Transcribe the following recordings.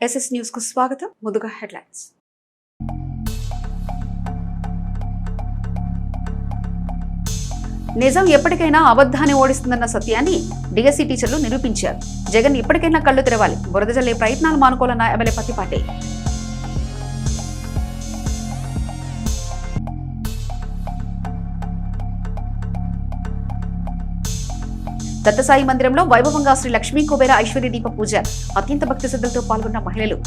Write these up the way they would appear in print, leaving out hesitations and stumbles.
SS news కు స్వాగతం. ముందుగా హెడ్లైన్స్. నిజం ఎప్పటికైనా అబద్ధాన్ని ఓడిస్తుందన్న సత్యాన్ని డిఎస్సి టీచర్లు నిరూపించారు. జగన్ ఇప్పటికైనా కళ్ళు తెరవాలి, బురద జల్లే ప్రయత్నాలు మానుకోవాలన్న ఎమ్మెల్యే పత్తిపాటి. దత్తసాయి మందిరంలో వైభవంగా శ్రీ లక్ష్మీ కుబేర ఐశ్వర్య దీప పూజ. అత్యంత భక్తి శ్రద్ధలతో పాల్గొన్న మహిళలు.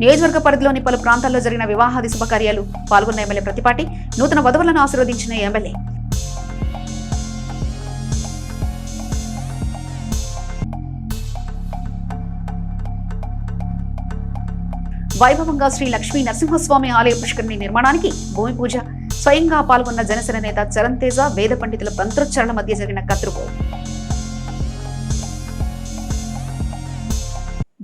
నియోజకవర్గ పరిధిలోని పలు ప్రాంతాల్లో జరిగిన వివాహాది శుభకార్యాలు పాల్గొన్న ఎమ్మెల్యే ప్రతిపాటి. నూతన వధువులను ఆశీర్వదించిన ఎమ్మెల్యే. వైభవంగా శ్రీ లక్ష్మీ నరసింహస్వామి ఆలయ పుష్కరిణి నిర్మాణానికి భూమి పూజ. స్వయంగా పాల్గొన్న జనసేన నేత చరణ్ తేజ. వేద పండితుల మంత్రోచ్చరణ మధ్య జరిగిన కత్రుకో.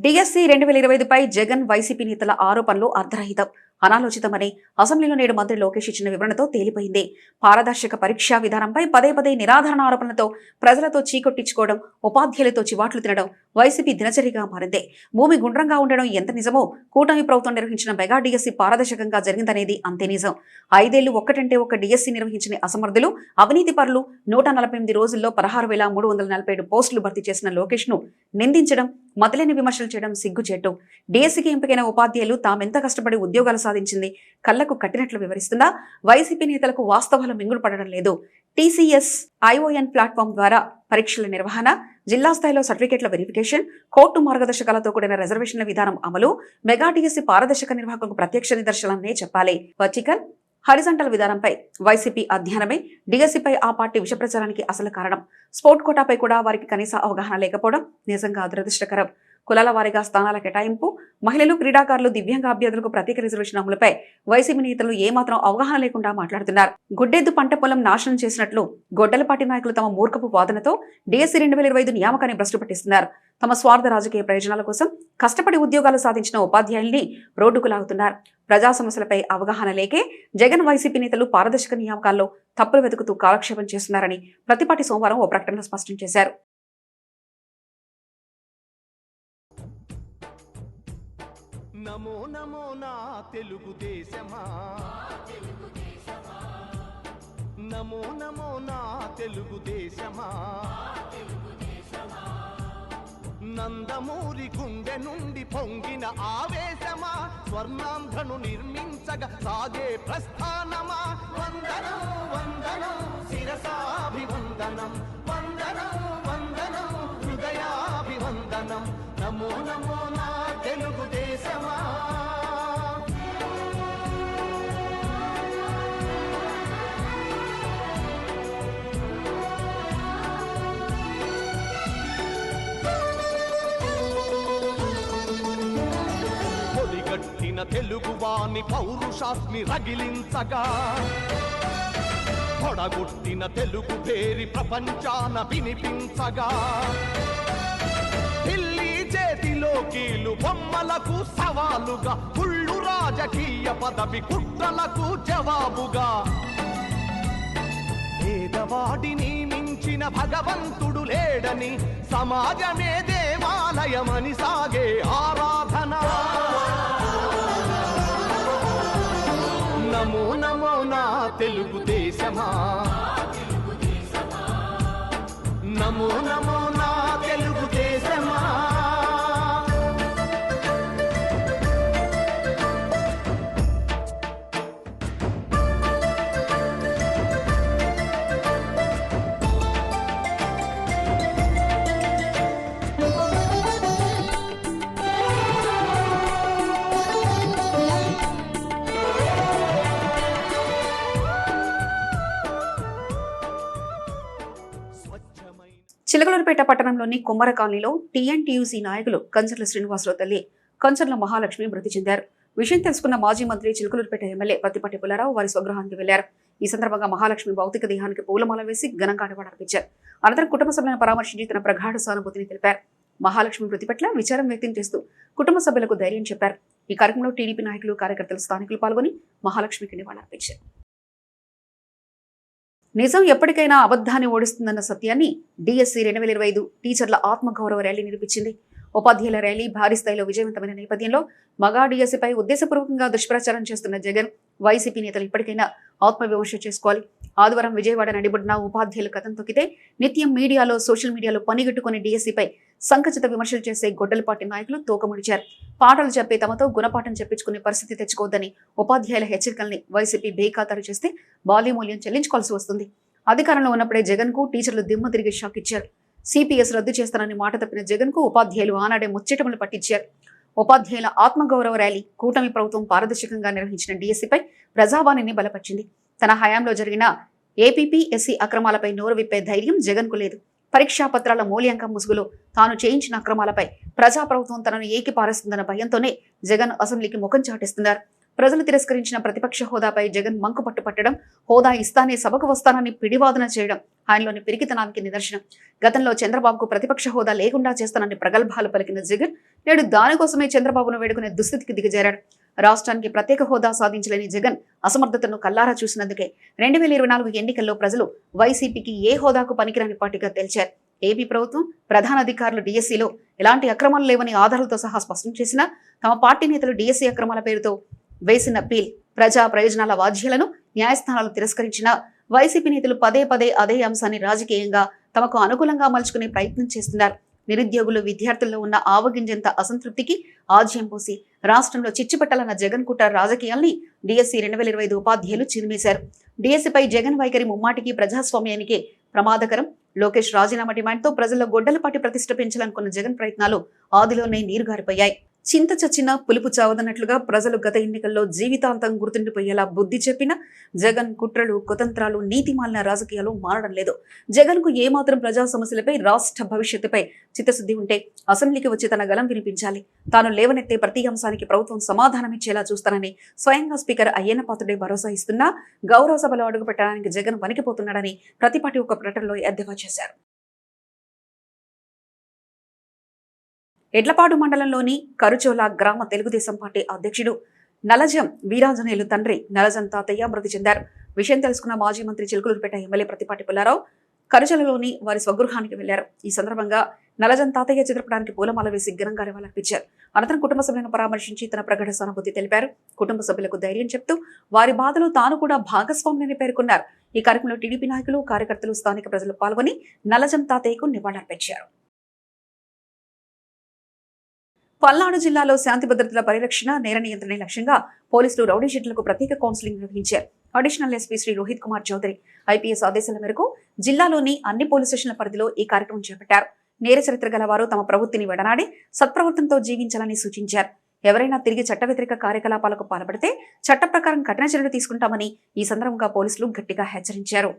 డిఎస్సి 2025పై జగన్ వైసీపీ నేతల ఆరోపణలు అర్ధరహితం, అనాలోచితమని అసెంబ్లీలో నేడు మంత్రి లోకేష్ ఇచ్చిన వివరణతో తేలిపోయింది. పారదర్శక పరీక్షా విధానంపై పదే పదే నిరాధారణ ఆరోపణలతో ప్రజలతో చీకొట్టించుకోవడం, ఉపాధ్యాయులతో చివాట్లు తినడం వైసీపీ దినచర్యగా మారింది. భూమి గుండ్రంగా ఉండడం ఎంత నిజమో కూటమి ప్రభుత్వం నిర్వహించిన మెగా డిఎస్సి పారదర్శకంగా జరిగిందనేది అంతే నిజం. 5 ఏళ్లు ఒక్కటంటే ఒక్క డిఎస్సి నిర్వహించిన అసమర్థులు, అవినీతి పరులు 148 రోజుల్లో 16,347 పోస్టులు భర్తీ చేసిన లోకేష్ ను నిందించడం, మతలేని విమర్శలు చేయడం సిగ్గుచేటు. డిఎస్సికి ఎంపికైన ఉపాధ్యాయులు తామెంత కష్టపడి ఉద్యోగాలు సాధించింది కళ్లకు కట్టినట్లు వివరిస్తుందా? వైసీపీ నేతలకు వాస్తవాలు మింగుడు పడడం లేదు. టీసీఎస్ ఐఓఎన్ ప్లాట్ఫామ్ ద్వారా పరీక్షల నిర్వహణ, జిల్లా స్థాయిలో సర్టిఫికేట్ల వెరిఫికేషన్, కోర్టు మార్గదర్శకాలతో కూడిన రిజర్వేషన్ల విధానం అమలు మెగా డిఎస్సి పారదర్శక నిర్వాహకులకు ప్రత్యక్ష నిదర్శనమే చెప్పాలి. వర్టికల్, హారిజాంటల్ విధానంపై వైసీపీ అధ్యయనమే డిఎస్సిపై ఆ పార్టీ విషప్రచారానికి అసలు కారణం. స్పోర్ట్ కోటాపై కూడా వారికి కనీస అవగాహన లేకపోవడం నిజంగా దురదృష్టకరం. కులాల వారీగా స్థానాల కేటాయింపు, మహిళలు, క్రీడాకారులు, దివ్యాంగ అభ్యర్థులకు ప్రత్యేక రిజర్వేషన్ అమలుపై వైసీపీ నేతలు ఏమాత్రం అవగాహన లేకుండా మాట్లాడుతున్నారు. గుడ్డెద్దు పంట పొలం నాశనం చేసినట్లు గొడ్డలపాటి నాయకులు తమ మూర్ఖపు వాదనతో డిఎస్సి 2025 నియామకాన్ని భ్రష్టు పట్టిస్తున్నారు. తమ స్వార్థ రాజకీయ ప్రయోజనాల కోసం కష్టపడి ఉద్యోగాలు సాధించిన ఉపాధ్యాయుల్ని రోడ్డుకు లాగుతున్నారు. ప్రజా సమస్యలపై అవగాహన లేకే జగన్ వైసీపీ నేతలు పారదర్శక నియామకాల్లో తప్పులు వెతుకుతూ కాలక్షేపం చేస్తున్నారని ప్రతిపాటి సోమవారం ఓ ప్రకటనలో స్పష్టం చేశారు. నమో నమో నా తెలుగుదేశమా, నమో నమో నా తెలుగుదేశమా, నందమూరి గుండె నుండి పొంగిన ఆవేశమా, స్వర్ణాంధ్రను నిర్మించగా సాగే ప్రస్థానమా. వందనం వందనం శిరసాభివందనం, వందనం వందనం హృదయాభివందనం. నమో నమో నా తెలుగుదేశమా. పొడిగట్టిన తెలుగువాని పౌరుషాస్మి రగిలించగా, పొడగొట్టిన తెలుగు పేరి ప్రపంచాన వినిపించగా, ఢిల్లీ చేతిలో కీలు బొమ్మలకు సవాలుగా, కుళ్ళు రాజకీయ పదవి కుట్రలకు జవాబుగా, పేదవాడిని మించిన భగవంతుడు లేడని, సమాజమే దేవాలయమని సాగే ఆరాధన. నమో నమో నా తెలుగుదేశమా, నమో నమో నా తెలుగుదేశమా. చిలకలూరుపేట పట్టణంలోని కుమ్మర కాలనీలో టీఎన్టీయూసీ నాయకులు కంచర్ల శ్రీనివాసరావు తల్లి కంచర్ల మహాలక్ష్మి మృతి చెందారు. విషయం తెలుసుకున్న మాజీ మంత్రి చిలకలూరుపేట ఎమ్మెల్యే పత్తిపాటి పుల్లారావు వారి స్వగృహానికి వెళ్లారు. ఈ సందర్భంగా మహాలక్ష్మి భౌతిక దేహానికి పూలమాల వేసి ఘనంగా నివాళులర్పించారు. అనంతరం కుటుంబ సభ్యులను పరామర్శించి తన ప్రగాఢ సానుభూతిని తెలిపారు. మహాలక్ష్మి మృతి పట్ల విచారం వ్యక్తం చేస్తూ కుటుంబ సభ్యులకు ధైర్యం చెప్పారు. ఈ కార్యక్రమంలో టీడీపీ నాయకులు, కార్యకర్తలు, స్థానికులు పాల్గొని మహాలక్ష్మికి నివాళులర్పించారు. నిజం ఎప్పటికైనా అబద్ధాన్ని ఓడిస్తుందన్న సత్యాన్ని డిఎస్సి 2025 టీచర్ల ఆత్మగౌరవ ర్యాలీ నిరూపించింది. ఉపాధ్యాయుల ర్యాలీ భారీ స్థాయిలో విజయవంతమైన నేపథ్యంలో మగా డిఎస్సిపై ఉద్దేశపూర్వకంగా దుష్ప్రచారం చేస్తున్న జగన్, వైసీపీ నేతలు ఇప్పటికైనా ఆత్మవిమర్శ చేసుకోవాలి. ఆదివారం విజయవాడ నడిబొడ్డున ఉపాధ్యాయులు కథం తొక్కితే నిత్యం మీడియాలో, సోషల్ మీడియాలో పనిగట్టుకుని డిఎస్సిపై సంకుచిత విమర్శలు చేసే గొడ్డలపాటి నాయకులు తోకముడిచారు. పాటలు చెప్పి తమతో గుణపాఠం చెప్పించుకునే పరిస్థితి తెచ్చుకోవద్దని ఉపాధ్యాయుల హెచ్చరికల్ని వైసీపీ బేఖాతరు చేస్తే బాల్యమూల్యం చెల్లించుకోవాల్సి వస్తుంది. అధికారంలో ఉన్నప్పుడే జగన్ కు టీచర్లు దిమ్మ తిరిగి షాక్ ఇచ్చారు. సిపిఎస్ రద్దు చేస్తానని మాట తప్పిన జగన్ కు ఉపాధ్యాయులు ఆనాడే ముచ్చటములు పట్టించారు. ఉపాధ్యాయుల ఆత్మగౌరవ ర్యాలీ కూటమి ప్రభుత్వం పారదర్శకంగా నిర్వహించిన డిఎస్సిపై ప్రజావాణిని బలపరిచింది. తన హయాంలో జరిగిన ఏపీపీఎస్సీ అక్రమాలపై నోరు విప్పే ధైర్యం జగన్ కు లేదు. పరీక్షా పత్రాల మూల్యాంకం ముసుగులో తాను చేయించిన అక్రమాలపై ప్రజాప్రభుత్వం తనను ఏకిపారేస్తుందన్న భయంతోనే జగన్ అసెంబ్లీకి ముఖం చాటేస్తున్నారు. ప్రజలు తిరస్కరించిన ప్రతిపక్ష హోదాపై జగన్ మంకుపట్టు పట్టడం, హోదా ఇస్తానే సభకు వస్తానని పిడివాదన చేయడం ఆయనలోని పిరికితనానికి నిదర్శనం. గతంలో చంద్రబాబుకు ప్రతిపక్ష హోదా లేకుండా చేస్తానని ప్రగల్భాలు పలికిన జగన్ నేడు దానికోసమే చంద్రబాబును వేడుకునే దుస్థితికి దిగజారాడు. రాష్ట్రానికి ప్రత్యేక హోదా సాధించలేని జగన్ అసమర్థతను కల్లారా చూసినందుకే 2024 ఎన్నికల్లో ప్రజలు వైసీపీకి ఏ హోదాకు పనికిరాని పార్టీగా తేల్చారు. ఏపీ ప్రభుత్వం ప్రధాన అధికారులు డిఎస్సిలో ఎలాంటి అక్రమాలు లేవని ఆధారాలతో సహా స్పష్టం చేసినా తమ పార్టీ నేతలు డిఎస్సి అక్రమాల పేరుతో వేసిన పీల్, ప్రజా ప్రయోజనాల వాద్యాలను న్యాయస్థానాలు తిరస్కరించిన వైసీపీ నేతలు పదే పదే అదే అంశాన్ని రాజకీయంగా తమకు అనుకూలంగా మలుచుకునే ప్రయత్నం చేస్తున్నారు. నిరుద్యోగులు, విద్యార్థుల్లో ఉన్న ఆవగింజంత అసంతృప్తికి ఆజ్యం పోసి రాష్ట్రంలో చిచ్చుపెట్టాలన్న జగన్ కుట్ర రాజకీయాల్ని డిఎస్సి 2025 ఉపాధ్యాయులు చిరిమేశారు. డిఎస్సిపై జగన్ వైఖరి ముమ్మాటికి ప్రజాస్వామ్యానికి ప్రమాదకరం. లోకేష్ రాజీనామా డిమాండ్తో ప్రజల్లో గొడ్డలపాటి ప్రతిష్ఠ పెంచాలనుకున్న జగన్ ప్రయత్నాలు ఆదిలోనే నీరుగారిపోయాయి. చింత చచ్చిన పులుపు చావదన్నట్లుగా ప్రజలు గత ఎన్నికల్లో జీవితాంతం గుర్తుండిపోయేలా బుద్ధి చెప్పిన జగన్ కుట్రలు, కుతంత్రాలు, నీతిమాలిన రాజకీయాలు మారడం లేదు. జగన్ కు ఏమాత్రం ప్రజా సమస్యలపై, రాష్ట్ర భవిష్యత్తుపై చిత్తశుద్ధి ఉంటే అసెంబ్లీకి వచ్చి తన గలం వినిపించాలి. తాను లేవనెత్తే ప్రతి అంశానికి ప్రభుత్వం సమాధానమిచ్చేలా చూస్తానని స్వయంగా స్పీకర్ అయ్యన్న పాత్రుడే భరోసా ఇస్తున్నా గౌరవ సభలో అడుగుపెట్టడానికి జగన్ వణికిపోతున్నాడని ప్రతిపాటి ఒక ప్రకటనలో ఎద్దేవా చేశారు. ఎడ్లపాడు మండలంలోని కరుచోల గ్రామ తెలుగుదేశం పార్టీ అధ్యక్షుడు నలజం వీరాంజనేయులు తండ్రి నలజం తాతయ్య మృతి చెందారు. విషయం తెలుసుకున్న మాజీ మంత్రి చిలుకలూరుపేట ఎమ్మెల్యే ప్రతిపాటి పుల్లారావు కరుచలలోని వారి స్వగృహానికి వెళ్లారు. ఈ సందర్భంగా నలజం తాతయ్య చిత్రపటానికి పూలమాల వేసి ఘనంగా నివాళులర్పించారు. అనంతరం కుటుంబ సభ్యులను పరామర్శించి తన ప్రకట సానుభూతి తెలిపారు. కుటుంబ సభ్యులకు ధైర్యం చెప్తూ వారి బాధలో తాను కూడా భాగస్వామిని పేర్కొన్నారు. ఈ కార్యక్రమంలో టీడీపీ నాయకులు, కార్యకర్తలు, స్థానిక ప్రజలు పాల్గొని నలజం తాతయ్యకు నివాళులర్పించారు. పల్నాడు జిల్లాలో శాంతి భద్రతల పరిరక్షణ, నేర నియంత్రణ లక్ష్యంగా పోలీసులు రౌడీ షీట్లకు ప్రత్యేక కౌన్సిలింగ్ నిర్వహించారు. Additional SP Shri Rohit Kumar Chaudhary IPS ఆదేశాల మేరకు జిల్లాలోని అన్ని పోలీస్ స్టేషన్ల పరిధిలో ఈ కార్యక్రమం చేపట్టారు. నేర చరిత్ర గల వారు తమ ప్రవృత్తిని వెడనాడి సత్ప్రవర్తనతో జీవించాలని సూచించారు. ఎవరైనా తిరిగి చట్ట వ్యతిరేక కార్యకలాపాలకు పాల్పడితే చట్ట ప్రకారం కఠిన చర్యలు తీసుకుంటామని ఈ సందర్భంగా పోలీసులు గట్టిగా హెచ్చరించారు.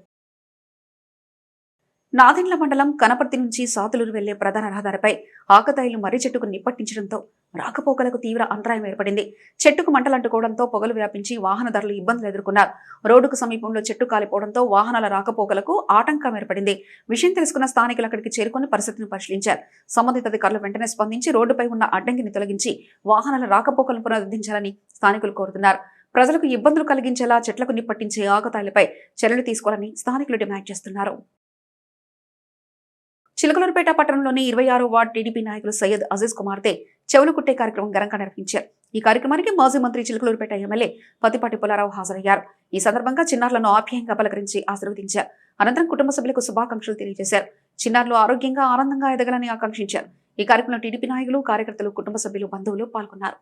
నాదెండ్ల మండలం కనపర్తి నుంచి సాతులూరు వెళ్లే ప్రధాన రహదారిపై ఆకతాయిలు మర్రి చెట్టుకు నిప్పట్టించడంతో రాకపోకలకు తీవ్ర అంతరాయం ఏర్పడింది. చెట్టుకు మంటలంటుకోవడంతో పొగలు వ్యాపించి వాహనదారులు ఇబ్బందులు ఎదుర్కొన్నారు. రోడ్డుకు సమీపంలో చెట్టు కాలిపోవడంతో వాహనాల రాకపోకలకు ఆటంకం ఏర్పడింది. విషయం తెలుసుకున్న స్థానికులు అక్కడికి చేరుకుని పరిస్థితిని పరిశీలించారు. సంబంధిత అధికారులు వెంటనే స్పందించి రోడ్డుపై ఉన్న అడ్డంకిని తొలగించి వాహనాల రాకపోకలను పునరుద్ధరించాలని స్థానికులు కోరుతున్నారు. ప్రజలకు ఇబ్బందులు కలిగించేలా చెట్లకు నిప్పట్టించే ఆకతాయిలపై చర్యలు తీసుకోవాలని స్థానికులు డిమాండ్ చేస్తున్నారు. చిలకలూరుపేట పట్టణంలోని 26వ వార్డు టీడీపీ నాయకులు సయ్యద్ అజీజ్ కుమార్తె చెవులు కుట్టే కార్యక్రమం ఘనంగా నిర్వహించారు. ఈ కార్యక్రమానికి మాజీ మంత్రి చిలకలూరుపేట ఎమ్మెల్యే పతిపాటి పుల్లారావు హాజరయ్యారు. ఈ సందర్భంగా చిన్నారులను ఆప్యాయంగా పలకరించి ఆశీర్వదించారు. అనంతరం కుటుంబ సభ్యులకు శుభాకాంక్షలు తెలియజేశారు. చిన్నారులు ఆరోగ్యంగా, ఆనందంగా ఎదగాలని ఆకాంక్షించారు. ఈ కార్యక్రమంలో టీడీపీ నాయకులు, కార్యకర్తలు, కుటుంబ సభ్యులు, బంధువులు పాల్గొన్నారు.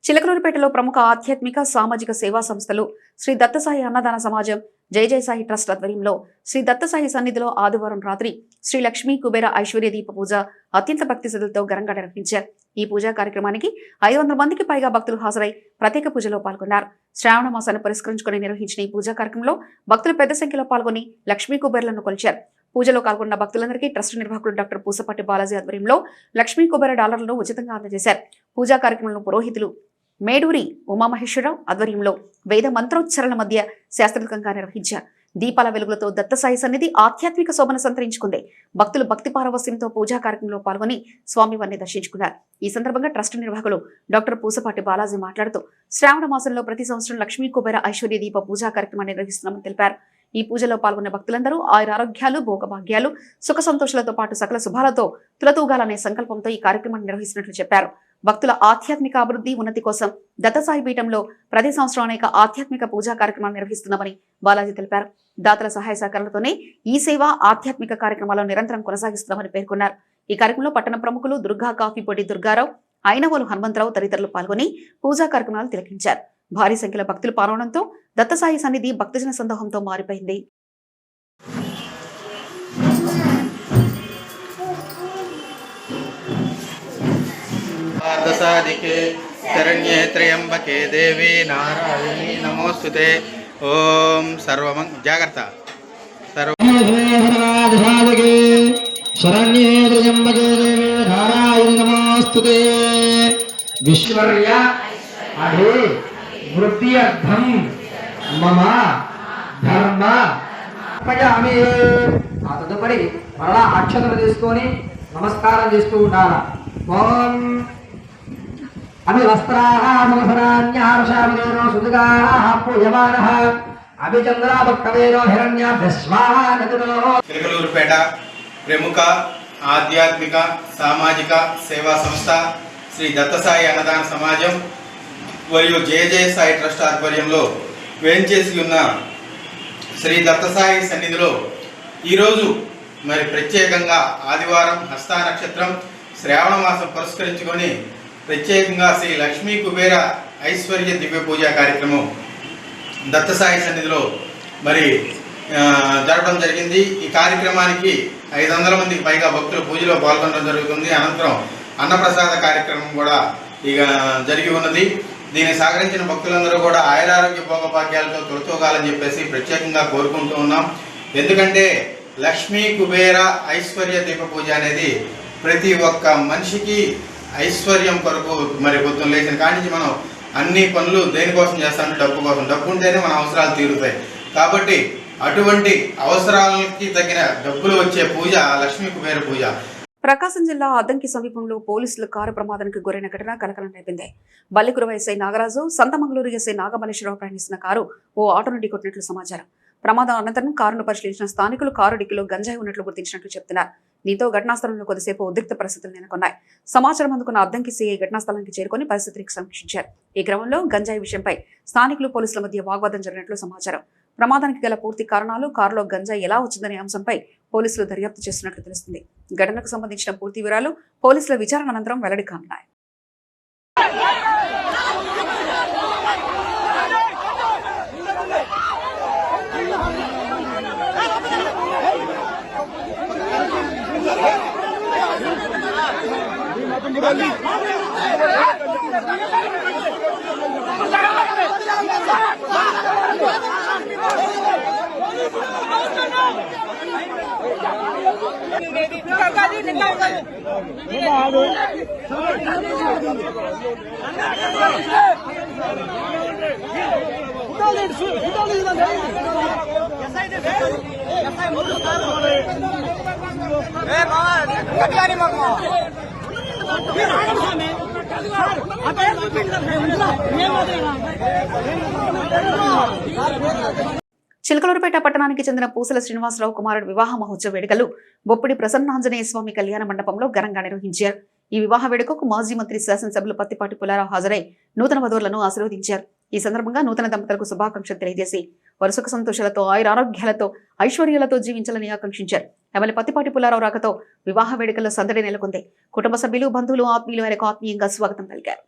చిలకలూరుపేటలో ప్రముఖ ఆధ్యాత్మిక, సామాజిక సేవా సంస్థలు శ్రీ దత్తసాయి అన్నదాన సమాజం, జై జై సాయి ట్రస్ట్ ఆధ్వర్యంలో శ్రీ దత్తసాయి సన్నిధిలో ఆదివారం రాత్రి శ్రీ లక్ష్మీ కుబేర ఐశ్వర్య దీప పూజ అత్యంత భక్తి శ్రద్ధలతో ఘనంగా నిర్వహించారు. ఈ పూజా కార్యక్రమానికి 500 మందికి పైగా భక్తులు హాజరై ప్రత్యేక పూజలో పాల్గొన్నారు. శ్రావణ మాసాన్ని పురస్కరించుకుని నిర్వహించిన ఈ పూజా కార్యక్రమంలో భక్తులు పెద్ద సంఖ్యలో పాల్గొని లక్ష్మీ కుబేర్లను కొలిచారు. పూజలో పాల్గొన్న భక్తులందరికీ ట్రస్ట్ నిర్వాహకులు డాక్టర్ పూసపాటి బాలాజీ ఆధ్వర్యంలో లక్ష్మీ కుబేర డాలర్లను ఉచితంగా అందజేశారు. పూజా కార్యక్రమంలో పురోహితులు మేడూరి ఉమామహేశ్వరరావు ఆధ్వర్యంలో వేద మంత్రోచ్చరణ మధ్య శాస్త్రోక్తంగా నిర్వహించారు. దీపాల వెలుగులతో దత్తసాయి సన్నిధి ఆధ్యాత్మిక శోభను సంతరించుకుంది. భక్తులు భక్తి పారవస్యంతో పూజా కార్యక్రమంలో పాల్గొని స్వామివారిని దర్శించుకున్నారు. ఈ సందర్భంగా ట్రస్ట్ నిర్వాహకులు డాక్టర్ పూసపాటి బాలాజీ మాట్లాడుతూ శ్రావణ మాసంలో ప్రతి సంవత్సరం లక్ష్మీ కుబేర ఐశ్వర్య దీప పూజా కార్యక్రమాన్ని నిర్వహిస్తున్నామని తెలిపారు. ఈ పూజలో పాల్గొన్న భక్తులందరూ ఆయురారోగ్యాలు, భోగభాగ్యాలు, సుఖ సంతోషాలతో పాటు సకల శుభాలతో తులతూగాలనే సంకల్పంతో ఈ కార్యక్రమాన్ని నిర్వహిస్తున్నట్లు చెప్పారు. భక్తుల ఆధ్యాత్మిక అభివృద్ధి, ఉన్నతి కోసం దత్తసాయి పీఠంలో ప్రతి సంవత్సరం అనేక ఆధ్యాత్మిక పూజా కార్యక్రమాలు నిర్వహిస్తున్నామని బాలాజీ తెలిపారు. దాతల సహాయ సహకారాలతోనే ఈ సేవ, ఆధ్యాత్మిక కార్యక్రమాలను నిరంతరం కొనసాగిస్తున్నామని పేర్కొన్నారు. ఈ కార్యక్రమంలో పట్టణ ప్రముఖులు దుర్గా కాఫీ పొడి దుర్గారావు, ఐనవోలు హనుమంతరావు తదితరులు పాల్గొని పూజా కార్యక్రమాలు తిలకించారు. భారీ సంఖ్యలో భక్తులు పాల్గొనడంతో దత్తసాయి సన్నిధి భక్తజన సందోహంతో మారిపోయింది. సాధికే శరణ్యే త్రయంబకే దేవి నారాయణి నమోస్తుతే. ఓం జాగ్రత్త శరణ్యే త్రయంబకే దేవి నారాయణి నమోస్తుతే. విశ్వర్య అదే వృత్త్యర్థం మమ ధర్మ పయామి. ఆ తదుపరి మరలా అక్షతలు తీసుకొని నమస్కారం చేస్తూ ఉండాలి. ఓం అభివస్త్రాః సమసరాన్యార్షామిదేనో సుదుగాః పూయమానః అభిచంద్రాభక్తవేనో హిరణ్యాభ్యస్వానతునో. చిలకలూరుపేట ప్రముఖ ఆధ్యాత్మిక సామాజిక సేవా సంస్థ శ్రీ దత్తసాయి అన్నదాన సమాజం మరియు జయ సాయి ట్రస్ట్ ఆధ్వర్యంలో వేంచేసి ఉన్న శ్రీ దత్తసాయి సన్నిధిలో ఈరోజు మరి ప్రత్యేకంగా ఆదివారం హస్తా నక్షత్రం శ్రావణ మాసం పురస్కరించుకొని ప్రత్యేకంగా శ్రీ లక్ష్మీ కుబేర ఐశ్వర్య దివ్య పూజా కార్యక్రమం దత్తసాయి సన్నిధిలో మరి జరపడం జరిగింది. ఈ కార్యక్రమానికి 500 మందికి పైగా భక్తులు పూజలో పాల్గొనడం జరుగుతుంది. అనంతరం అన్నప్రసాద కార్యక్రమం కూడా ఇక జరిగి ఉన్నది. దీన్ని సహకరించిన భక్తులందరూ కూడా ఆయురారోగ్య భోగభాగ్యాలతో తొలతూగాలని చెప్పేసి ప్రత్యేకంగా కోరుకుంటూ ఉన్నాం. ఎందుకంటే లక్ష్మీ కుబేర ఐశ్వర్య దీప పూజ అనేది ప్రతి ఒక్క మనిషికి ఐశ్వర్యం కొరకు మరి పొద్దున్న లేచిన కాడి నుంచి మనం అన్ని పనులు దేనికోసం చేస్తామంటే డబ్బు కోసం. డబ్బు ఉంటేనే మన అవసరాలు తీరుతాయి. కాబట్టి అటువంటి అవసరాలకి తగిన డబ్బులు వచ్చే పూజ లక్ష్మీ కుబేర పూజ. ప్రకాశం జిల్లా అద్దంకి సమీపంలో పోలీసులు కారు ప్రమాదానికి గురైన ఘటన కలకలం రేపింది. బల్లికురువ ఎస్ఐ నాగరాజు, సంతమంగళూరు ఎస్ఐ నాగమల్లేశ్వరరావు ప్రయాణిస్తున్న కారు ఓ ఆటోను ఢీకొట్టినట్లు సమాచారం. ప్రమాదం అనంతరం కారును పరిశీలించిన స్థానికులు కారు డిక్కీలో గంజాయి ఉన్నట్లు గుర్తించినట్లు చెబుతున్నారు. దీంతో ఘటనా స్థలంలో కొద్దిసేపు ఉద్రిక్త పరిస్థితులు నెలకొన్నాయి. సమాచారం అందుకున్న అద్దంకి సీఐ ఘటనా స్థలానికి చేరుకుని పరిస్థితిని సమీక్షించారు. ఈ క్రమంలో గంజాయి విషయంపై స్థానికులు పోలీసుల మధ్య వాగ్వాదం జరిగినట్లు సమాచారం. ప్రమాదానికి గల పూర్తి కారణాలు, కారులో గంజాయి ఎలా వచ్చిందనే అంశంపై పోలీసులు దర్యాప్తు చేస్తున్నట్లు తెలుస్తుంది. ఘటనకు సంబంధించిన పూర్తి వివరాలు పోలీసుల విచారణ అనంతరం వెల్లడి కానున్నాయి. చిలకలూరుపేట పట్టణానికి చెందిన పూసల శ్రీనివాసరావు కుమారుడు వివాహ మహోత్సవ వేడుకలు బొప్పిడి ప్రసన్నాంజనేయ స్వామి కళ్యాణ మండపంలో ఘనంగా నిర్వహించారు. ఈ వివాహ వేడుకకు మాజీ మంత్రి శాసనసభ్యులు పత్తిపాటి పుల్లారావు హాజరై నూతన వధువులను ఆశీర్వదించారు. ఈ సందర్భంగా నూతన దంపతులకు శుభాకాంక్షలు తెలియజేసి వరుసక సంతోషాలతో ఆయురారోగ్యాలతో ఐశ్వర్యాలతో జీవించాలని ఆకాంక్షించారు. ఎమ్మెల్యే పత్తిపాటి పుల్లారావు రాకతో వివాహ వేడుకల్లో సందడి నెలకొంది. కుటుంబ సభ్యులు, బంధువులు, ఆత్మీయులు ఆయనకు ఆత్మీయంగా స్వాగతం పలికారు.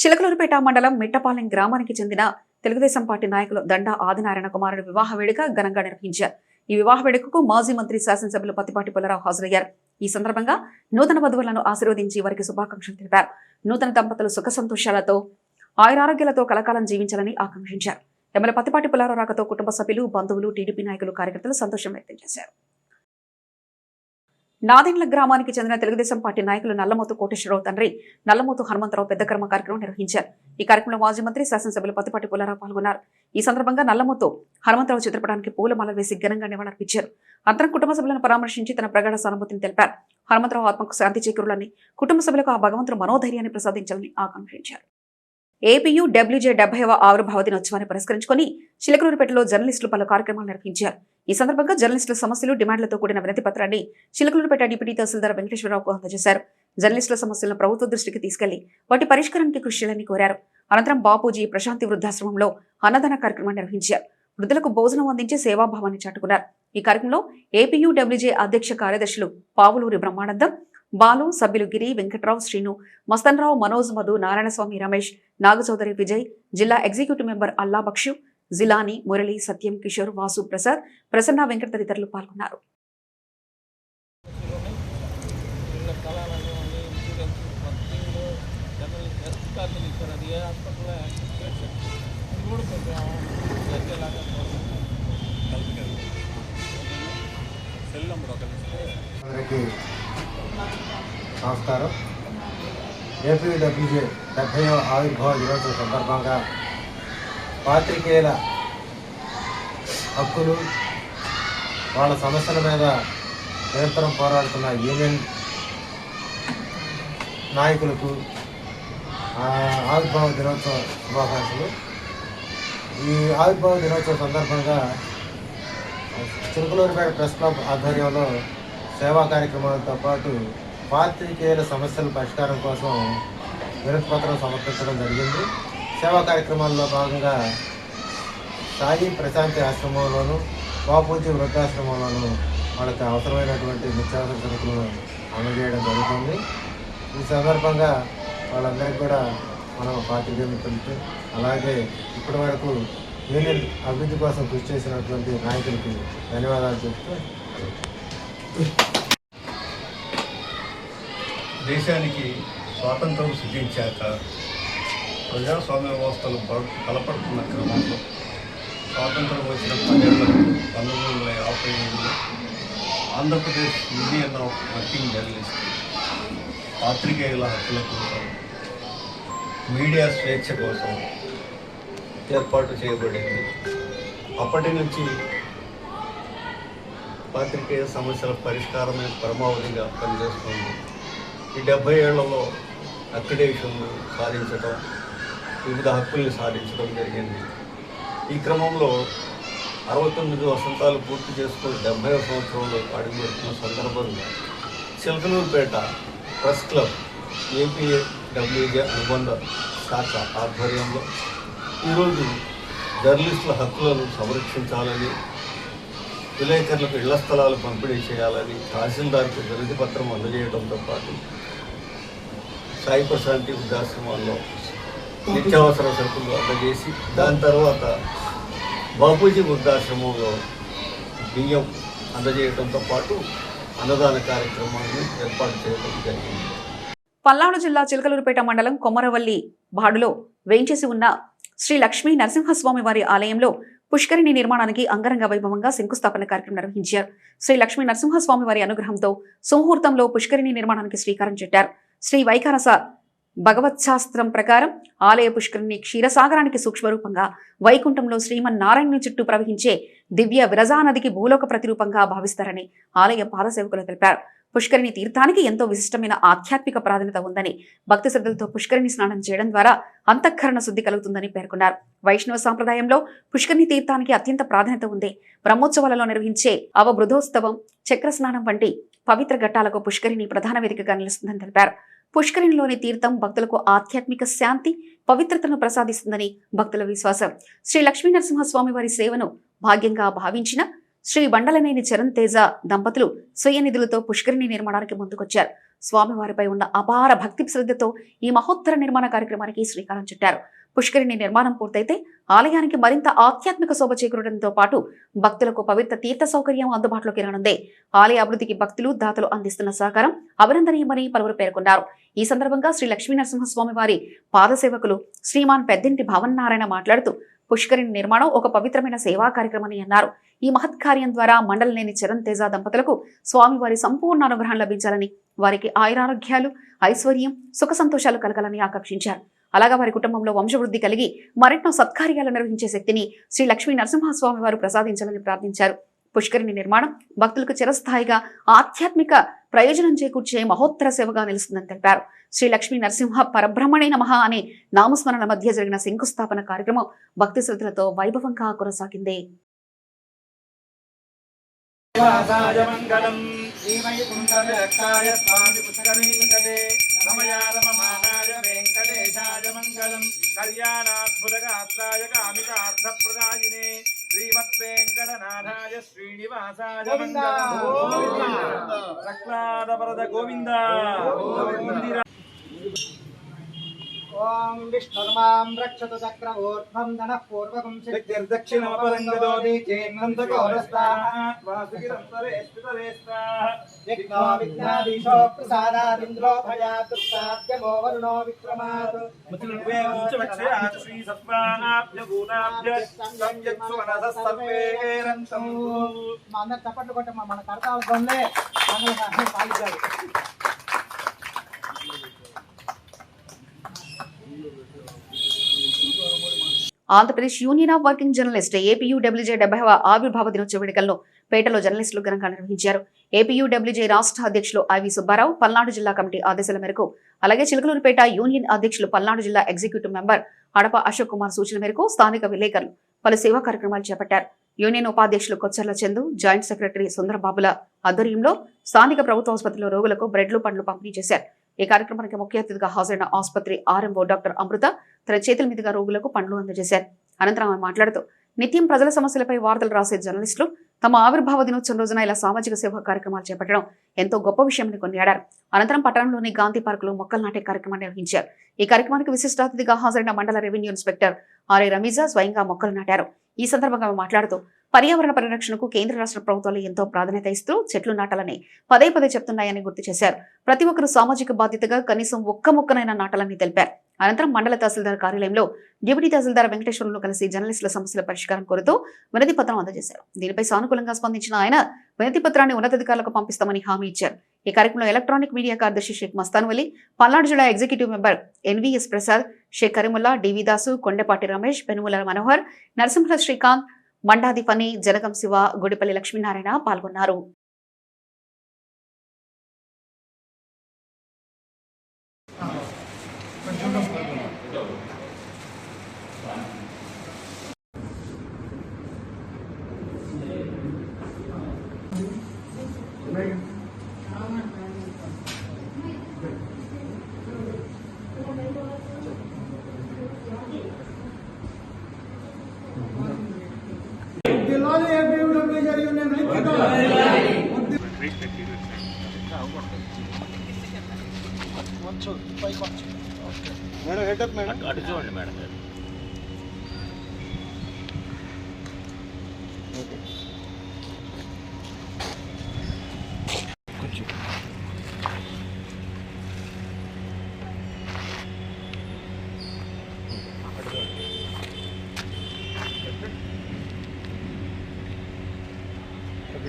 చిలకలూరుపేట మండలం మిట్టపాలెం గ్రామానికి చెందిన తెలుగుదేశం పార్టీ నాయకులు దండా ఆదినారాయణ కుమారుడు వివాహ వేడుక ఘనంగా నిర్వహించారు. ఈ వివాహ వేడుకకు మాజీ మంత్రి శాసనసభ్యులు పత్తిపాటి పుల్లారావు హాజరయ్యారు. ఈ సందర్భంగా నూతన వధువులను ఆశీర్వదించి వారికి శుభాకాంక్షలు తెలిపారు. నూతన దంపతులు సుఖ సంతోషాలతో ఆయురారోగ్యాలతో కలకాలం జీవించాలని ఆకాంక్షించారు. ఎమ్మెల్యే పత్తిపాటి పుల్లారావు రాకతో కుటుంబ సభ్యులు, బంధువులు, టీడీపీ నాయకులు, కార్యకర్తలు సంతోషం వ్యక్తం చేశారు. నాదెండ్ల గ్రామానికి చెందిన తెలుగుదేశం పార్టీ నాయకులు నల్లమోతు కోటేశ్వరరావు తండ్రి నల్లమోతు హనుమంతరావు పెద్ద కర్మ కార్యక్రమం నిర్వహించారు. ఈ కార్యక్రమంలో మాజీ మంత్రి శాసనసభ్యులు పత్తిపాటి పుల్లారావు పాల్గొన్నారు. ఈ సందర్భంగా నల్లమోతు హనుమంతరావు చిత్రపటానికి పూలమాల వేసి ఘనంగా నివాళులర్పించారు. అనంతరం కుటుంబ సభ్యులను పరామర్శించి తన ప్రగాఢ సానుభూతిని తెలిపారు. హనుమంతరావు ఆత్మకు శాంతి చేకూరాలని, కుటుంబ సభ్యులకు ఆ భగవంతుడు మనోధైర్యాన్ని ప్రసాదించాలని ఆకాంక్షించారు. ఏపీయు డబ్ల్యూజే 70వ ఆవిర్భావ దినోత్సవాన్ని పురస్కరించుకుని చిలకలూరుపేటలో జర్నలిస్టులు పలు కార్యక్రమాలు నిర్వహించారు. ఈ సందర్భంగా జర్నలిస్టుల సమస్యలు, డిమాండ్లతో కూడిన వినతి పత్రాన్ని చిలకలూరుపేట డిప్యూటీ తహసీల్దార్ వెంకటేశ్వరరావుకు అందజేశారు. జర్నలిస్టుల సమస్యలను ప్రభుత్వ దృష్టికి తీసుకెళ్లి వాటి పరిష్కారానికి కృషి చేయాలని కోరారు. అనంతరం బాపూజీ ప్రశాంతి వృద్ధాశ్రమంలో అన్నదాన కార్యక్రమాన్ని నిర్వహించారు. వృద్ధులకు భోజనం అందించే సేవాభావాన్ని చాటుకున్నారు. ఈ కార్యక్రమంలో ఏపీయు డబ్ల్యూజే అధ్యక్ష కార్యదర్శులు పావులూరి బ్రహ్మానందం, బాలు, సభ్యులు గిరి, వెంకట్రావు, శ్రీను, మస్తన్రావు, మనోజ్, మధు, నారాయణస్వామి, రమేష్, నాగచౌదరి, విజయ్, జిల్లా ఎగ్జిక్యూటివ్ మెంబర్ అల్లా బక్షు, జిలాని, మురళి, సత్యం, కిషోర్, వాసు, ప్రసాద్, ప్రసన్న, వెంకట తదితరులు పాల్గొన్నారు. అందరికీ నమస్కారం. ఏపీడబ్ల్యూజే 70వ ఆవిర్భావ దినోత్సవం సందర్భంగా పాత్రికేయుల హక్కులు, వాళ్ళ సమస్యల మీద నిరంతరం పోరాడుతున్న యూనియన్ నాయకులకు ఆవిర్భావ దినోత్సవ శుభాకాంక్షలు. ఈ ఆవిర్భావ దినోత్సవం సందర్భంగా చిలకలూరుపేట ప్రెస్ క్లబ్ ఆధ్వర్యంలో సేవా కార్యక్రమాలతో పాటు పాత్రికేయుల సమస్యల పరిష్కారం కోసం వినతి పత్రం సమర్పించడం జరిగింది. సేవా కార్యక్రమాల్లో భాగంగా సాయి ప్రశాంతి ఆశ్రమంలోను, బాపూజీ వృద్ధాశ్రమంలోను వాళ్ళకి అవసరమైనటువంటి నిత్యావసర సరుకులను అందజేయడం జరుగుతుంది. ఈ సందర్భంగా వాళ్ళందరికీ కూడా మనం పాత్రికేయ మిత్రులకి, అలాగే ఇప్పటి వరకు యూనియన్ అభివృద్ధి కోసం కృషి చేసినటువంటి నాయకులకి ధన్యవాదాలు చెప్తూ, దేశానికి స్వాతంత్రం సిద్ధించాక ప్రజాస్వామ్య వ్యవస్థలు బలపడుతున్న క్రమంలో స్వాతంత్రం వచ్చిన 10 ఏళ్లకు 1957లో Andhra Pradesh union of working journalist పాత్రికేయుల హక్కుల కోసం, మీడియా స్వేచ్ఛ కోసం ఏర్పాటు చేయబడింది. అప్పటి నుంచి పాత్రికేయ సమస్యల పరిష్కారమే పరమావధిగా పనిచేస్తుంది. ఈ 70 ఏళ్లలో అక్రిడేషన్లు సాధించడం, వివిధ హక్కుల్ని సాధించడం జరిగింది. ఈ క్రమంలో 69 వసంతాలు పూర్తి చేసుకుని 70వ సంవత్సరంలో అడుగుపెడుతున్న సందర్భంగా చిలకలూరుపేట ప్రెస్ క్లబ్ ఏపీడబ్ల్యూజే అనుబంధ శాఖ ఆధ్వర్యంలో ఈరోజు జర్నలిస్టుల హక్కులను సంరక్షించాలని, విలేకరులకు ఇళ్ల స్థలాలు పంపిణీ చేయాలని తహసీల్దార్కు వినతి పత్రం అందజేయడంతో పాటు సాయి ప్రశాంతి వృద్ధాశ్రమాల్లో నిత్యావసర సరుకులు అందజేసి, దాని తర్వాత బాపూజీ వృద్ధాశ్రమంలో బియ్యం అందజేయడంతో పాటు అన్నదాన కార్యక్రమాన్ని ఏర్పాటు చేయడం జరిగింది. పల్నాడు జిల్లా చిలకలూరుపేట మండలం కొమరవల్లి బాడులో వేంచేసి ఉన్న శ్రీ లక్ష్మీ నరసింహస్వామి వారి ఆలయంలో పుష్కరిణి నిర్మాణానికి అంగరంగ వైభవంగా శంకుస్థాపన కార్యక్రమం నిర్వహించారు. శ్రీ లక్ష్మీ నరసింహస్వామి వారి అనుగ్రహంతో సుముహూర్తంలో పుష్కరిణి నిర్మాణానికి శ్రీకారం చుట్టారు. శ్రీ వైఖానస భగవత్శాస్త్రం ప్రకారం ఆలయ పుష్కరిణి క్షీరసాగరానికి సూక్ష్మరూపంగా, వైకుంఠంలో శ్రీమన్నారాయణుని చుట్టూ ప్రవహించే దివ్య విరజానదికి భూలోక ప్రతిరూపంగా భావిస్తారని ఆలయ పాదసేవకులు తెలిపారు. పుష్కరిణి తీర్థానికి ఎంతో విశిష్టమైన ఆధ్యాత్మిక ప్రాధాన్యత ఉందని, భక్తి శ్రద్ధలతో పుష్కరిణి స్నానం చేయడం ద్వారా అంతఃకరణ శుద్ధి కలుగుతుందని పేర్కొన్నారు. వైష్ణవ సాంప్రదాయంలో పుష్కరిణి తీర్థానికి అత్యంత ప్రాధాన్యత ఉంది. బ్రహ్మోత్సవాలలో నిర్వహించే అవబృధోత్సవం, చక్ర స్నానం వంటి పవిత్ర ఘట్టాలకు పుష్కరిణి ప్రధాన వేదికగా నిలుస్తుందని తెలిపారు. పుష్కరిణిలోని తీర్థం భక్తులకు ఆధ్యాత్మిక శాంతి, పవిత్రతను ప్రసాదిస్తుందని భక్తుల విశ్వాసం. శ్రీ లక్ష్మీ నరసింహస్వామి వారి సేవను భాగ్యంగా భావించిన శ్రీ బండలనేని చరణ్ తేజ దంపతులు స్వయ నిధులతో పుష్కరిణి నిర్మాణానికి ముందుకొచ్చారు. స్వామివారిపై ఉన్న అపార భక్తి శ్రద్ధతో ఈ మహోత్తర నిర్మాణ కార్యక్రమానికి శ్రీకారం చుట్టారు. పుష్కరిణి నిర్మాణం పూర్తయితే ఆలయానికి మరింత ఆధ్యాత్మిక శోభ చేకూరడంతో పాటు భక్తులకు పవిత్ర తీర్థ సౌకర్యం అందుబాటులోకి రానుంది. ఆలయ అభివృద్ధికి భక్తులు, దాతలు అందిస్తున్న సహకారం అభినందనీయమని పలువురు పేర్కొన్నారు. ఈ సందర్భంగా శ్రీ లక్ష్మీ నరసింహస్వామి వారి పాదసేవకులు శ్రీమాన్ పెద్దింటి భావన్నారాయణ మాట్లాడుతూ, పుష్కరిణి నిర్మాణం ఒక పవిత్రమైన సేవా కార్యక్రమని అన్నారు. ఈ మహత్ కార్యం ద్వారా మండలనేని చరణ్ తేజ దంపతులకు స్వామివారి సంపూర్ణ అనుగ్రహం లభించాలని, వారికి ఆయురారోగ్యాలు, ఐశ్వర్యం, సుఖ సంతోషాలు కలగాలని ఆకాంక్షించారు. అలాగా వారి కుటుంబంలో వంశవృద్ధి కలిగి మరెన్నో సత్కార్యాలు నిర్వహించే శక్తిని శ్రీ లక్ష్మీ నరసింహస్వామి వారు ప్రసాదించాలని ప్రార్థించారు. పుష్కరిణి నిర్మాణం భక్తులకు చిరస్థాయిగా ఆధ్యాత్మిక ప్రయోజనం చేకూర్చే మహోత్తర సేవగా నిలుస్తుందని తెలిపారు. శ్రీ లక్ష్మీ నరసింహ పరబ్రహ్మణే నమః అనే నామస్మరణల మధ్య జరిగిన శంకుస్థాపన కార్యక్రమం భక్తి శ్రద్ధలతో వైభవంగా కొనసాగింది. శ్రీమద్వేంకటనాథాయ శ్రీనివాసాయ ప్రహ్లాదవరద గోవింద. ఓం విష్ణుర్మాం రక్షతు చక్రవోర్ధ్వం ధనః పూర్వకం సిద్ధిర్దక్షిణమపరంగదోది చేన్నంతకోరస్తాః వాసుకిరంతరేష్టితరేస్తాః యజ్ఞో విఘ్నాధీశో ప్రసాదాదింద్రో భయాదుఃఖాద్యమో వరుణో విక్రమాత్ ముచ్యవక్షయాత్ శ్రీ సత్వానాభ్య భూతాభ్య సంయత్సువనసర్వే రంతం. మా అందరు చప్పట్లు కొట్టమ్మా, మన కర్తాల బంధే మంగళ పాలించారు. Andhra Pradesh union of working journalist APUWJ 70వ ఆవిర్భావ దినోత్సవ వేడుకలను పేటలో జర్నలిస్టులు ఘనంగా నిర్వహించారు. ఏపీయూడబ్ల్యూజే రాష్ట్ర అధ్యక్షులు ఐవి సుబ్బారావు పల్నాడు జిల్లా కమిటీ ఆదేశాల మేరకు, అలాగే చిలకలూరుపేట యూనియన్ అధ్యక్షులు పల్నాడు జిల్లా ఎగ్జిక్యూటివ్ మెంబర్ అడప అశోక్ కుమార్ సూచన మేరకు స్థానిక విలేకరులు పలు సేవా కార్యక్రమాలు చేపట్టారు. యూనియన్ ఉపాధ్యక్షులు కొచ్చర్ల చందు, జాయింట్ సెక్రటరీ సుందరబాబుల ఆధ్వర్యంలో స్థానిక ప్రభుత్వ ఆసుపత్రిలో రోగులకు బ్రెడ్లు, పండ్లు పంపిణీ చేశారు. ఈ కార్యక్రమానికి ముఖ్య అతిథిగా హాజరైన ఆసుపత్రి ఆర్ఎంఓ డాక్టర్ అమృత తన చేతుల మీదుగా రోగులకు పండ్లు అందజేశారు. అనంతరం ఆమె మాట్లాడుతూ, నిత్యం ప్రజల సమస్యలపై వార్తలు రాసే జర్నలిస్టులు తమ ఆవిర్భావ దినోత్సవం రోజున ఇలా సామాజిక సేవా కార్యక్రమాలు చేపట్టడం ఎంతో గొప్ప విషయమని కొనియాడారు. అనంతరం పట్టణంలోని గాంధీ పార్కులో మొక్కలు నాటే కార్యక్రమాన్ని నిర్వహించారు. ఈ కార్యక్రమానికి విశిష్ట అతిథిగా హాజరైన మండల రెవెన్యూ ఇన్స్పెక్టర్ ఆర్ఏ రమీజా స్వయంగా మొక్కలు నాటారు. ఈ సందర్భంగా ఆమె మాట్లాడుతూ, పర్యావరణ పరిరక్షణకు కేంద్ర రాష్ట్ర ప్రభుత్వాలు ఎంతో ప్రాధాన్యత ఇస్తూ చెట్లు నాటాలని పదే పదే చెప్తున్నాయని గుర్తు చేశారు. ప్రతి ఒక్కరూ సామాజిక బాధ్యతగా కనీసం ఒక్క మొక్కనైనా నాటాలని తెలిపారు. అనంతరం మండల తహసీల్దార్ కార్యాలయంలో డిప్యూటీ తహసీల్దార్ వెంకటేశ్వరంలో కలిసి జర్నలిస్టుల సమస్యల పరిష్కారం కోరుతూ వినతి పత్రం అందజేశారు. దీనిపై సానుకూలంగా స్పందించిన ఆయన వినతి పత్రాన్ని ఉన్నతాధికారులకు పంపిస్తామని హామీ ఇచ్చారు. ఈ కార్యక్రమంలో ఎలక్ట్రానిక్ మీడియా కార్యదర్శి షేక్ మస్తాన్వలి, పల్నాడు జిల్లా executive member NVS Prasad, Shaik Karimulla, DV Dasu, Kondapati Ramesh, Penumula Manohar, Narasimha Srikanth, Mandadi Phani, Janagam Siva, Gudipalli Lakshminarayana పాల్గొన్నారు. మేడం హెడ్ మేడం అటు చూడండి మేడం.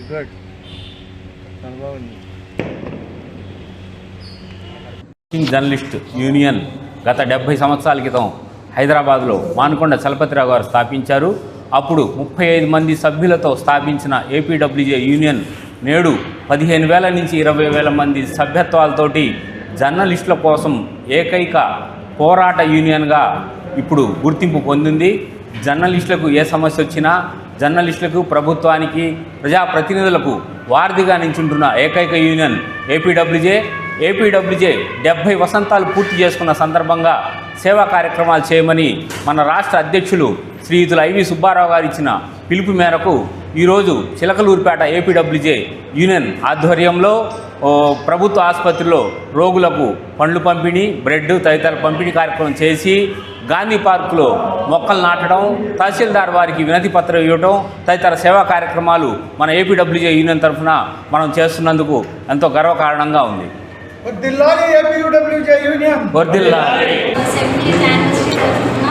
గుడ్ బాగుంది. జర్నలిస్ట్ యూనియన్ గత 70 సంవత్సరాల క్రితం హైదరాబాద్లో మానుకొండ చలపతిరావు గారు స్థాపించారు. అప్పుడు 35 మంది సభ్యులతో స్థాపించిన ఏపీడబ్ల్యూజే యూనియన్ నేడు 15,000 నుంచి 20,000 మంది సభ్యత్వాలతోటి జర్నలిస్టుల కోసం ఏకైక పోరాట యూనియన్గా ఇప్పుడు గుర్తింపు పొందింది. జర్నలిస్టులకు ఏ సమస్య వచ్చినా, జర్నలిస్టులకు, ప్రభుత్వానికి, ప్రజాప్రతినిధులకు వారధిగా నించుంటున్న ఏకైక యూనియన్ ఏపీడబ్ల్యూజే. ఏపీడబ్ల్యూజే 70 వసంతాలు పూర్తి చేసుకున్న సందర్భంగా సేవా కార్యక్రమాలు చేయమని మన రాష్ట్ర అధ్యక్షులు శ్రీయుతులు ఐవి సుబ్బారావు గారు ఇచ్చిన పిలుపు మేరకు ఈరోజు చిలకలూరుపేట ఏపీడబ్ల్యూజే యూనియన్ ఆధ్వర్యంలో ప్రభుత్వ ఆసుపత్రిలో రోగులకు పండ్లు పంపిణీ, బ్రెడ్ తదితర పంపిణీ కార్యక్రమం చేసి గాంధీ పార్కులో మొక్కలు నాటడం, తహసీల్దార్ వారికి వినతి పత్రం ఇవ్వడం తదితర సేవా కార్యక్రమాలు మన ఏపీడబ్ల్యూజే యూనియన్ తరఫున మనం చేస్తున్నందుకు ఎంతో గర్వకారణంగా ఉంది. వర్ధిల్లాలి ఏపీయూడబ్ల్యూజే యూనియన్. వర్ధిల్లాలి. 70th anniversary రోజున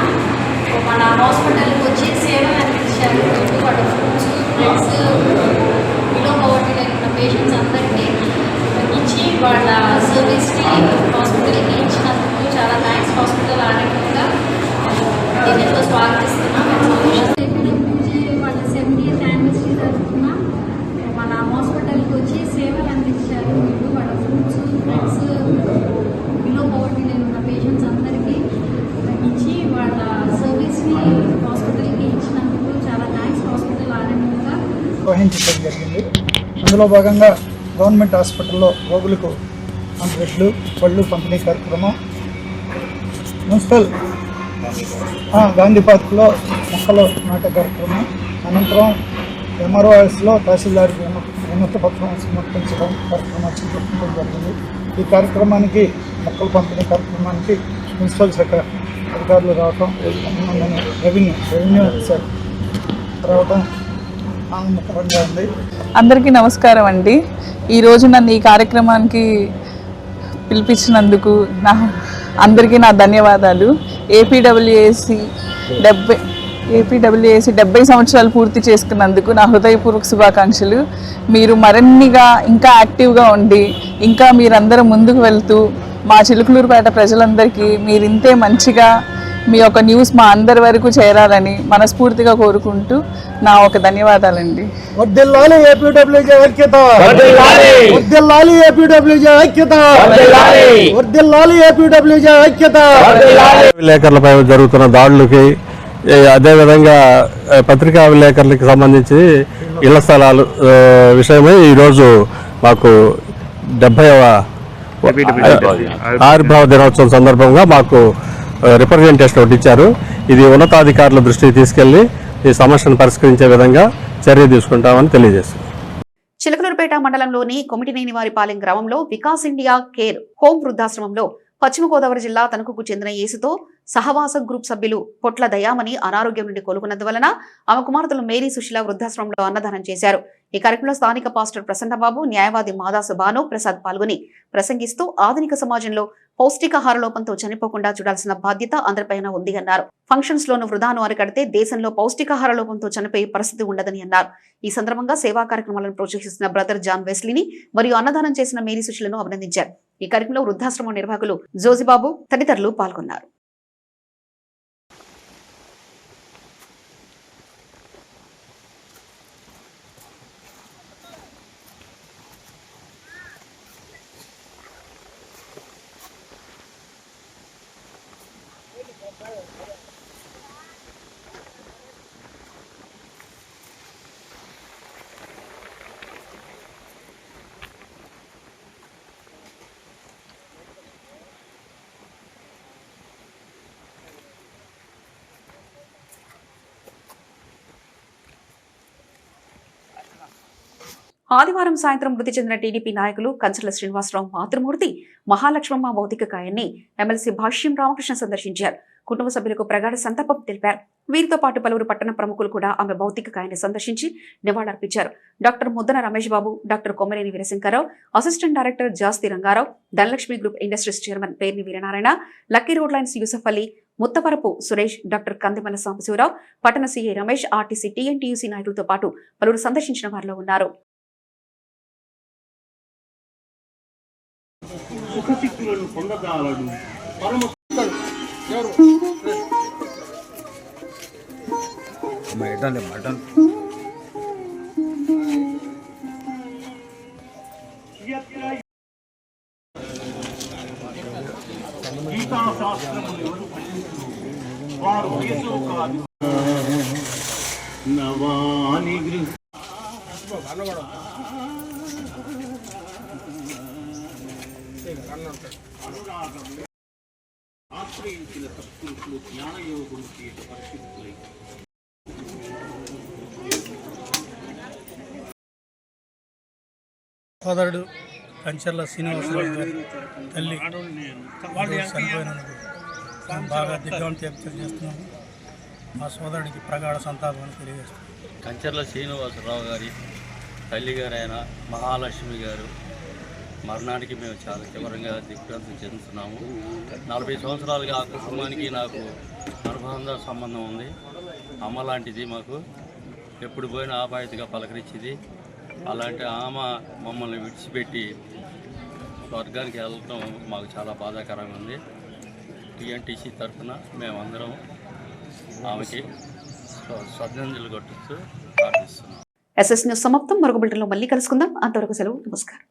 ఒక మన హాస్పిటల్కి వచ్చి సేవలు అందించారు. వాళ్ళ fruits breads below poverty line ఉన్న పేషెంట్స్ అందరికీ ఇచ్చి వాళ్ళ సర్వీస్ని హాస్పిటల్కి ఇచ్చినందుకు చాలా థ్యాంక్స్. హాస్పిటల్ ఆరోగ్యంగా నేను ఎంతో స్వాగతిస్తున్నాం. వాళ్ళ 70th యానివర్సరీ జరుగుతున్న మన హాస్పిటల్కి వచ్చి సేవలు అందించారు. వీళ్ళు వాళ్ళ fruits breads below poverty line ఉన్న పేషెంట్స్ అందరికీ ఇచ్చి వాళ్ళ సర్వీస్ని హాస్పిటల్కి ఇచ్చినందుకు చాలా థ్యాంక్స్. హాస్పిటల్ ఆరోగ్యంగా నిర్వహించడం జరిగింది. అందులో భాగంగా గవర్నమెంట్ హాస్పిటల్లో రోగులకు బెడ్లు పళ్ళు పంపిణీ కార్యక్రమం, మున్సిపల్ గాంధీ పార్క్లో మొక్కలు నాటే కార్యక్రమం, అనంతరం ఎంఆర్ఓఎస్లో తహసీల్దార్కి వినతి పత్రం సమర్పించడం కార్యక్రమం చేపట్టడం జరిగింది. ఈ కార్యక్రమానికి మొక్కల పంపిణీ కార్యక్రమానికి మున్సిపల్ శాఖ అధికారులు రావటం, రెవెన్యూ శాఖ రావటం ఆనందకరంగా ఉంది. అందరికీ నమస్కారం అండి. ఈరోజు నన్ను ఈ కార్యక్రమానికి పిలిపించినందుకు అందరికీ నా ధన్యవాదాలు. ఏపీడబ్ల్యూఏసి 70 సంవత్సరాలు పూర్తి చేసుకున్నందుకు నా హృదయపూర్వక శుభాకాంక్షలు. మీరు మరిన్నిగా ఇంకా యాక్టివ్గా ఉండి ఇంకా మీరందరూ ముందుకు వెళ్తూ మా చిలుకలూరుపేట ప్రజలందరికీ మీరు ఇంతే మంచిగా మీ యొక్క న్యూస్ మా అందరి వరకు చేరాలని మనస్ఫూర్తిగా కోరుకుంటూ నా ఒక ధన్యవాదాలండి. వర్ధిల్లాలి ఏపీడబ్ల్యూజే ఐక్యత, వర్ధిల్లాలి ఏపీడబ్ల్యూజే ఐక్యత, వర్ధిల్లాలి ఏపీడబ్ల్యూజే ఐక్యత. విలేకరులపై జరుగుతున్న దాడులకి, అదేవిధంగా పత్రికా విలేకరులకి సంబంధించి ఇళ్ల స్థలాలు విషయమై ఈరోజు మాకు 70వ ఆవిర్భావ దినోత్సవం సందర్భంగా మాకు రిప్రజెంటేషన్ ఒకటి ఇచ్చారు. ఇది ఉన్నతాధికారుల దృష్టికి తీసుకెళ్లి ఈ సమస్యను పరిష్కరించే విధంగా చర్య తీసుకుంటామని తెలియజేస్తుంది. చిలకలూరుపేట మండలంలోని కొమిటినేనివారిపాలెం గ్రామంలో వికాస్ ఇండియా కేర్ హోమ్ వృద్ధాశ్రమంలో పశ్చిమ గోదావరి జిల్లా తణుకుకు చెందిన యేసుతో సహవాస గ్రూప్ సభ్యులు పొట్ల దయామణి అనారోగ్యం నుండి కోలుకున్నందువలన ఆమె కుమార్తెలు మేరీ సుశీల వృద్ధాశ్రమంలో అన్నదానం చేశారు. ఈ కార్యక్రమంలో స్థానిక పాస్టర్ ప్రసన్నబాబు, న్యాయవాది మాదాసు భాను ప్రసాద్ పాల్గొని ప్రసంగిస్తూ ఆధునిక సమాజంలో పౌష్టికాహార లోపంతో చనిపోకుండా చూడాల్సిన బాధ్యత అందరిపైన ఉంది అన్నారు. ఫంక్షన్స్ లోను వృధాను అరికడితే దేశంలో పౌష్టికాహార లోపంతో చనిపోయే పరిస్థితి ఉండదని అన్నారు. ఈ సందర్భంగా సేవా కార్యక్రమాలను ప్రోత్సహిస్తున్న బ్రదర్ జాన్ వెస్లీని మరియు అన్నదానం చేసిన మేరీ సుశీలను అభినందించారు. ఈ కార్యక్రమంలో వృద్ధాశ్రమం నిర్వాహకులు జోజిబాబు తదితరులు పాల్గొన్నారు. ఆదివారం సాయంత్రం మృతి చెందిన టీడీపీ నాయకులు కంచర్ల శ్రీనివాసరావు మాతృమూర్తి మహాలక్ష్మమ్మ భౌతిక కాయాన్ని ఎమ్మెల్సీ భాష్యం రామకృష్ణ సందర్శించారు. కుటుంబ సభ్యులకు ప్రగాఢ సంతాపం తెలిపారు. వీరితో పాటు పలువురు పట్టణ ప్రముఖులు కూడా ఆమె భౌతిక కాయాన్ని సందర్శించి నివాళులర్పించారు. Doctor Muddana Ramesh Babu, doctor Kommareni Veerasankararao, assistant director Jasti Rangarao, Dhanalakshmi group industries chairman Perni Veeranarayana, lucky road lines Yusuf Ali, Muttavarapu Suresh, doctor Kandimala Sambasivarao, పట్టణ సీఐ రమేష్, ఆర్టీసీ టీఎన్టీయూసీ నాయకులతో పాటు పలువురు సందర్శించిన వారిలో ఉన్నారు. సోదరుడు కంచర్ల శ్రీనివాసరావు గారి తల్లి చనిపోయినందుకు మేము బాగా దిగ్భ్రాంతి వ్యక్తం చేస్తున్నాము. మా సోదరుడికి ప్రగాఢ సంతాపాన్ని తెలియజేస్తున్నాం. కంచర్ల శ్రీనివాసరావు గారి తల్లి గారైన మహాలక్ష్మి గారు మరణానికి మేము చాలా తీవ్రంగా దిగ్భ్రాంతి చెందుతున్నాము. 40 సంవత్సరాలుగా ఆ కుటుంబానికి నాకు అనుబంధ సంబంధం ఉంది. అమ్మ లాంటిది మాకు, ఎప్పుడు పోయినా ఆపాయతగా పలకరించింది. అలాంటి ఆమె మమ్మల్ని విడిచిపెట్టి స్వర్గానికి వెళ్ళటం మాకు చాలా బాధాకరంగా ఉంది. టీఎన్టీసీ తరఫున మేమందరం ఆమెకి శ్రద్ధాంజలి కొట్టచ్చు ప్రార్థిస్తున్నాం. ఎస్ఎస్ న్యూస్ సమాప్తం. మరొక బులెటిన్లో మళ్ళీ కలుసుకుందాం. అంతవరకు సెలవు. నమస్కారం.